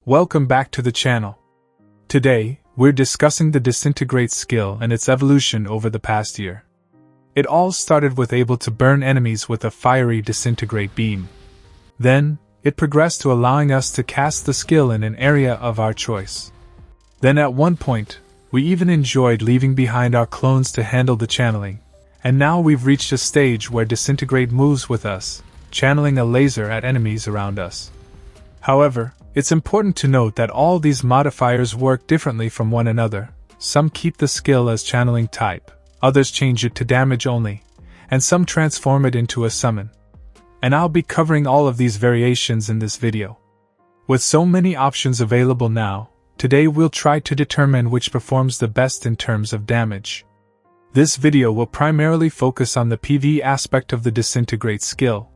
Welcome back to the channel. Today, we're discussing the Disintegrate skill and its evolution over the past year. It all started with able to burn enemies with a fiery Disintegrate beam. Then, it progressed to allowing us to cast the skill in an area of our choice. Then at one point, we even enjoyed leaving behind our clones to handle the channeling, and now we've reached a stage where Disintegrate moves with us, channeling a laser at enemies around us. However, it's important to note that all these modifiers work differently from one another. Some keep the skill as channeling type, others change it to damage only, and some transform it into a summon. And I'll be covering all of these variations in this video. With so many options available now, today we'll try to determine which performs the best in terms of damage. This video will primarily focus on the PvE aspect of the Disintegrate skill.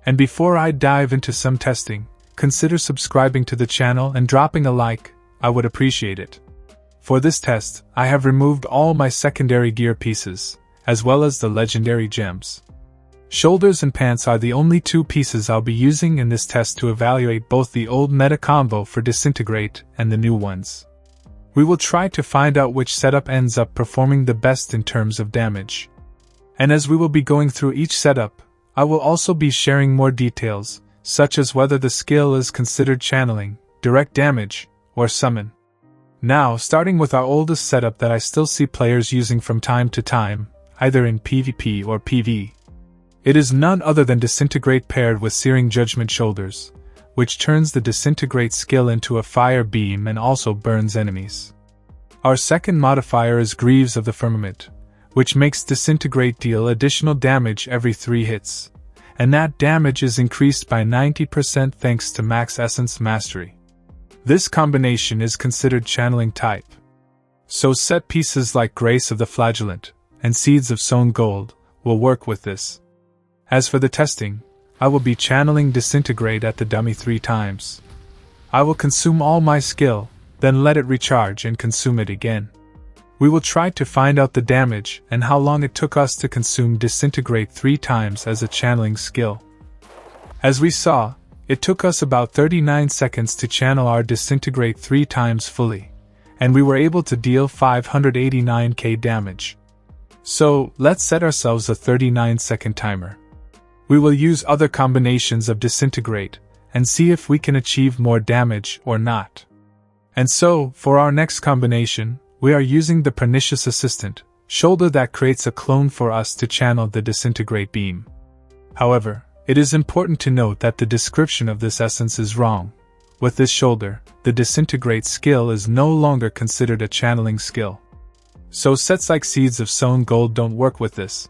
And before I dive into some testing, consider subscribing to the channel and dropping a like, I would appreciate it. For this test, I have removed all my secondary gear pieces, as well as the legendary gems. Shoulders and pants are the only two pieces I'll be using in this test to evaluate both the old meta combo for Disintegrate and the new ones. We will try to find out which setup ends up performing the best in terms of damage. And as we will be going through each setup, I will also be sharing more details, such as whether the skill is considered channeling, direct damage, or summon. Now, starting with our oldest setup that I still see players using from time to time, either in PvP or PvE. It is none other than Disintegrate paired with Searing Judgement shoulders, which turns the Disintegrate skill into a fire beam and also burns enemies. Our second modifier is Greaves of the Firmament, which makes Disintegrate deal additional damage every 3 hits. And that damage is increased by 90% thanks to Max Essence Mastery. This combination is considered channeling type. So set pieces like Grace of the Flagellant and Seeds of Sown Gold will work with this. As for the testing, I will be channeling Disintegrate at the dummy 3 times. I will consume all my skill, then let it recharge and consume it again. We will try to find out the damage and how long it took us to consume Disintegrate 3 times as a channeling skill. As we saw, it took us about 39 seconds to channel our Disintegrate 3 times fully, and we were able to deal 589k damage. So, let's set ourselves a 39-second timer. We will use other combinations of Disintegrate and see if we can achieve more damage or not. And so, for our next combination, we are using the Pernicious Assistant shoulder that creates a clone for us to channel the Disintegrate beam. However, it is important to note that the description of this essence is wrong. With this shoulder, the Disintegrate skill is no longer considered a channeling skill. So sets like Seeds of Sown Gold don't work with this.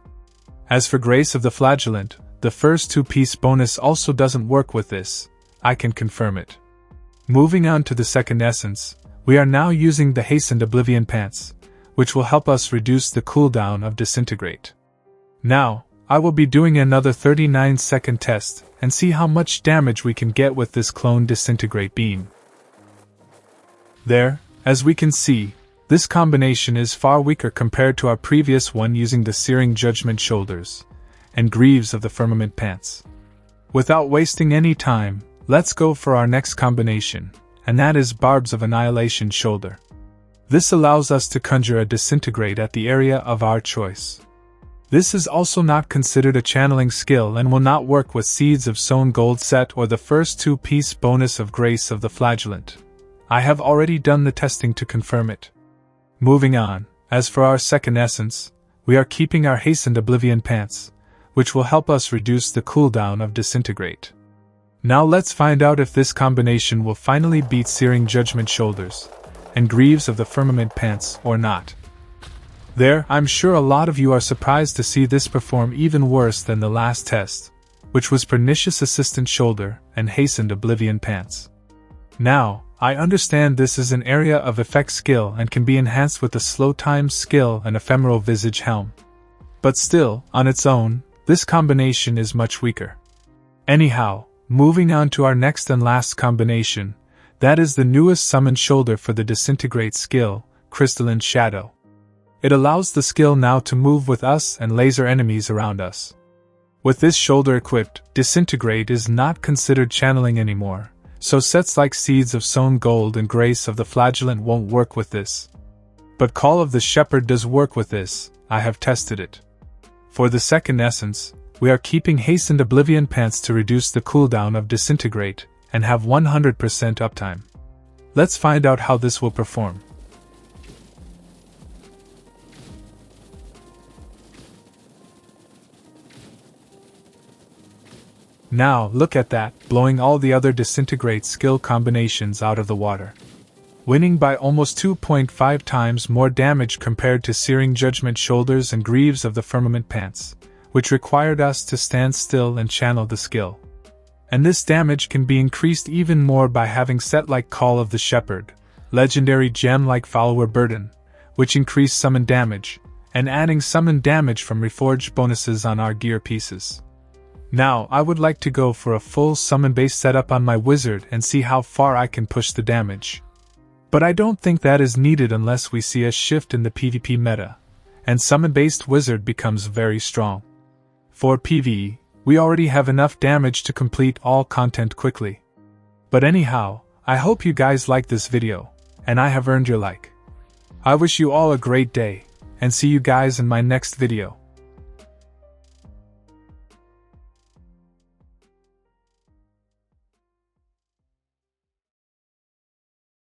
As for Grace of the Flagellant, the first 2-piece bonus also doesn't work with this. I can confirm it. Moving on to the second essence, we are now using the Hastened Oblivion pants, which will help us reduce the cooldown of Disintegrate. Now, I will be doing another 39-second test and see how much damage we can get with this clone Disintegrate beam. There, as we can see, this combination is far weaker compared to our previous one using the Searing Judgement shoulders and Greaves of the Firmament pants. Without wasting any time, let's go for our next combination, and that is Barbs of Annihilation shoulder. This allows us to conjure a Disintegrate at the area of our choice. This is also not considered a channeling skill and will not work with Seeds of Sown Gold set or the first 2-piece bonus of Grace of the Flagellant. I have already done the testing to confirm it. Moving on, as for our second essence, we are keeping our Hastened Oblivion pants, which will help us reduce the cooldown of Disintegrate. Now let's find out if this combination will finally beat Searing Judgement shoulders and Greaves of the Firmament pants or not. There, I'm sure a lot of you are surprised to see this perform even worse than the last test, which was Pernicious Assistant shoulder and Hastened Oblivion pants. Now, I understand this is an area of effect skill and can be enhanced with the Slow Time skill and Ephemeral Visage helm. But still, on its own, this combination is much weaker. Anyhow, moving on to our next and last combination, that is the newest summon shoulder for the Disintegrate skill, Crystalline Shadow. It allows the skill now to move with us and laser enemies around us. With this shoulder equipped, Disintegrate is not considered channeling anymore, so sets like Seeds of Sown Gold and Grace of the Flagellant won't work with this. But Call of the Shepherd does work with this, I have tested it. For the second essence, we are keeping Hastened Oblivion pants to reduce the cooldown of Disintegrate, and have 100% uptime. Let's find out how this will perform. Now, look at that, blowing all the other Disintegrate skill combinations out of the water. Winning by almost 2.5 times more damage compared to Searing Judgement Shoulders and Greaves of the Firmament pants, which required us to stand still and channel the skill. And this damage can be increased even more by having set like Call of the Shepherd, legendary gem like Follower Burden, which increase summon damage, and adding summon damage from reforged bonuses on our gear pieces. Now, I would like to go for a full summon-based setup on my wizard and see how far I can push the damage. But I don't think that is needed unless we see a shift in the PvP meta, and summon-based wizard becomes very strong. For PvE, we already have enough damage to complete all content quickly. But anyhow, I hope you guys like this video, and I have earned your like. I wish you all a great day, and see you guys in my next video.